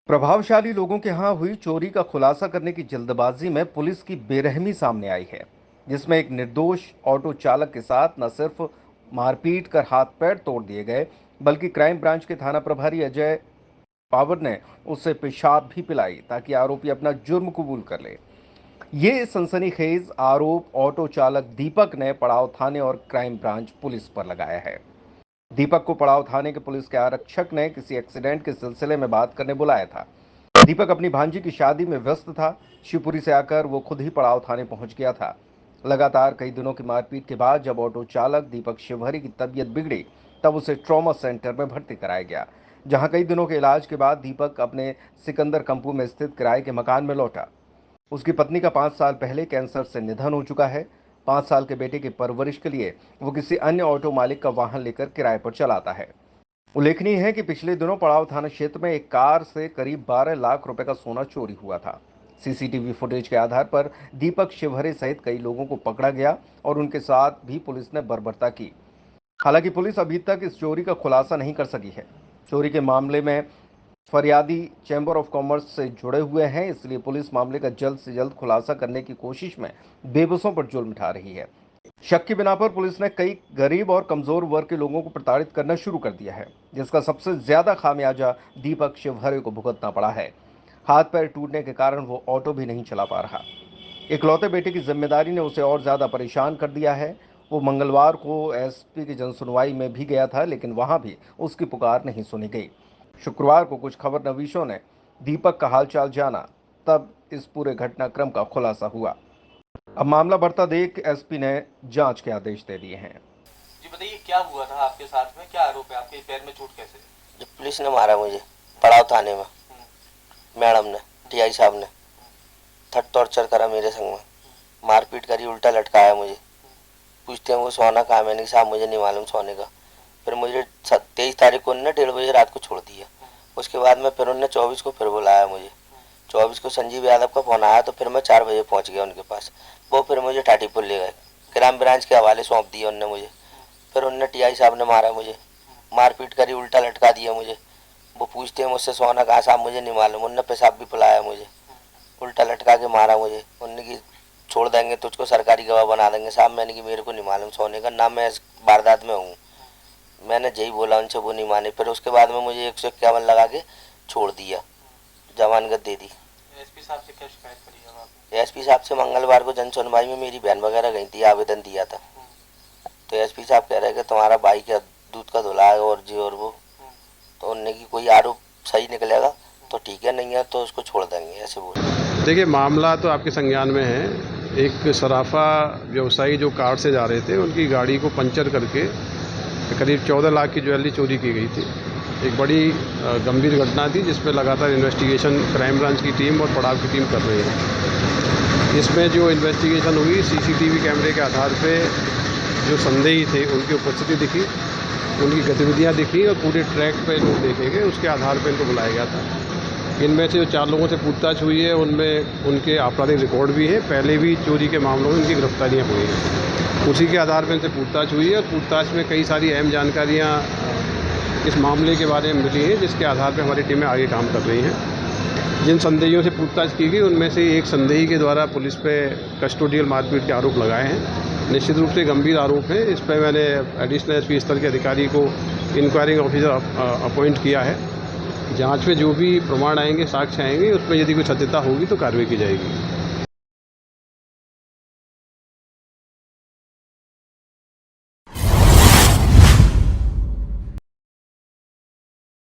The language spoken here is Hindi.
प्रभावशाली लोगों के यहां हुई चोरी का खुलासा करने की जल्दबाजी में पुलिस की बेरहमी सामने आई है, जिसमें एक निर्दोष ऑटो चालक के साथ न सिर्फ मारपीट कर हाथ पैर तोड़ दिए गए, बल्कि क्राइम ब्रांच के थाना प्रभारी अजय पावर ने उसे पेशाब भी पिलाई ताकि आरोपी अपना जुर्म कबूल कर ले। ये सनसनीखेज आरोप ऑटो चालक दीपक ने पड़ाव थाने और क्राइम ब्रांच पुलिस पर लगाया है। दीपक को पड़ाव थाने के पुलिस के आरक्षक ने किसी एक्सीडेंट के सिलसिले में बात करने बुलाया था। दीपक अपनी भांजी की शादी में व्यस्त था। शिवपुरी से आकर वो खुद ही पड़ाव थाने पहुंच गया था। लगातार कई दिनों की मारपीट के बाद जब ऑटो चालक दीपक शिवहरी की तबीयत बिगड़ी, तब उसे ट्रॉमा सेंटर में भर्ती कराया गया, जहां कई दिनों के इलाज के बाद दीपक अपने सिकंदर कंपू में स्थित किराए के मकान में लौटा। उसकी पत्नी का 5 साल पहले कैंसर से निधन हो चुका है। 5 साल के बेटे की परवरिश के लिए वो किसी अन्य ऑटो मालिक का वाहन लेकर किराए पर चलाता है। उल्लेखनीय है कि पिछले दिनों पड़ाव थाना क्षेत्र में एक कार से करीब 12 लाख रुपए का सोना चोरी हुआ था। सीसीटीवी फुटेज के आधार पर दीपक शिवहरे सहित कई लोगों को पकड़ा गया और उनके साथ भी पुलिस ने बर्बरता की। हालांकि पुलिस अभी तक इस चोरी का खुलासा नहीं कर सकी है। चोरी के मामले में फरियादी चैम्बर ऑफ कॉमर्स से जुड़े हुए हैं, इसलिए पुलिस मामले का जल्द से जल्द खुलासा करने की कोशिश में बेबसों पर जुल्म ढा रही है। शक की बिना पर पुलिस ने कई गरीब और कमजोर वर्ग के लोगों को प्रताड़ित करना शुरू कर दिया है, जिसका सबसे ज्यादा खामियाजा दीपक शिवहरे को भुगतना पड़ा है। हाथ पैर टूटने के कारण वो ऑटो भी नहीं चला पा रहा। इकलौते बेटे की जिम्मेदारी ने उसे और ज्यादा परेशान कर दिया है। वो मंगलवार को एसपी की जनसुनवाई में भी गया था, लेकिन वहां भी उसकी पुकार नहीं सुनी गई। शुक्रवार को कुछ खबर नवीशों ने दीपक का हालचाल जाना, तब इस पूरे घटनाक्रम का खुलासा हुआ। अब मामला बढ़ता देख एसपी ने जांच के आदेश दे दिए हैं। जी बताइए, क्या हुआ था आपके साथ में? क्या आरोप है? आपके पैर में चोट कैसे? जब पुलिस ने मारा मुझे पड़ाव थाने में, मैडम ने, टीआई साहब ने थर्ड टॉर्चर करा मेरे संग में, मारपीट करी, उल्टा लटकाया मुझे। पूछते हैं वो सोना कहाँ? मैंने कहा साहब मुझे नहीं मालूम सोने का। फिर मुझे 23 तारीख को उन्होंने 1:30 बजे रात को छोड़ दिया। उसके बाद में फिर उन्होंने 24 को फिर बुलाया मुझे। 24 को संजीव यादव का फोन आया, तो फिर मैं 4 बजे पहुंच गया उनके पास। वो फिर मुझे टाटीपुर ले गए, क्राइम ब्रांच के हवाले सौंप दिया उनने मुझे। फिर उनने टीआई साहब ने मारा मुझे, मारपीट करी, उल्टा लटका दिया मुझे। वो पूछते हैं मुझसे सोना कहाँ? साहब मुझे नहीं मालूम। उनने पेशाब भी पिलाया मुझे, उल्टा लटका के मारा मुझे। उनने की छोड़ देंगे तुझको सरकारी गवाह बना देंगे। साहब मैंने कि मेरे को नहीं मालूम सोने का, ना मैं इस वारदात में हूँ। मैंने यही बोला उनसे, वो नहीं माने। फिर उसके बाद में मुझे 151 लगा के छोड़ दिया, जमानत दे दी। एसपी साहब से क्या शिकायत करी है आपने? एसपी साहब से मंगलवार को जन सुनवाई में मेरी बहन वगैरह गई थी, आवेदन दिया था। तो एसपी साहब कह रहे कि तुम्हारा भाई का दूध का धुला है और जी और वो। तो उनने की कोई आरोप सही निकलेगा तो ठीक है, नहीं है तो उसको छोड़ देंगे, ऐसे बोले। देखिए, मामला तो आपके संज्ञान में है। एक सराफा व्यवसायी जो कार से जा रहे थे, उनकी गाड़ी को पंचर करके करीब 14 लाख की ज्वेलरी चोरी की गई थी। एक बड़ी गंभीर घटना थी, जिसमें लगातार इन्वेस्टिगेशन क्राइम ब्रांच की टीम और पड़ाव की टीम कर रही है। इसमें जो इन्वेस्टिगेशन हुई, सीसीटीवी कैमरे के आधार पे जो संदेही थे उनकी उपस्थिति दिखी, उनकी गतिविधियां दिखी और पूरे ट्रैक पे लोग देखे गए। उसके आधार पे इनको बुलाया गया था। इनमें से जो 4 लोगों से पूछताछ हुई है, उनमें उनके आपराधिक रिकॉर्ड भी है, पहले भी चोरी के मामलों में उनकी गिरफ्तारियाँ हुई हैं। उसी के आधार पर इनसे पूछताछ हुई है और पूछताछ में कई सारी अहम जानकारियाँ इस मामले के बारे में मिली हैं, जिसके आधार पर हमारी टीमें आगे काम कर रही हैं। जिन संदेहियों से पूछताछ की गई, उनमें से एक संदेही के द्वारा पुलिस पे कस्टोडियल मारपीट के आरोप लगाए हैं। निश्चित रूप से गंभीर आरोप है। इस पर मैंने एडिशनल एसपी स्तर के अधिकारी को इंक्वायरिंग ऑफिसर अपॉइंट किया है। जांच में जो भी प्रमाण आएंगे, साक्ष्य आएंगे, उसमें यदि कोई सत्यता होगी तो कार्रवाई की जाएगी।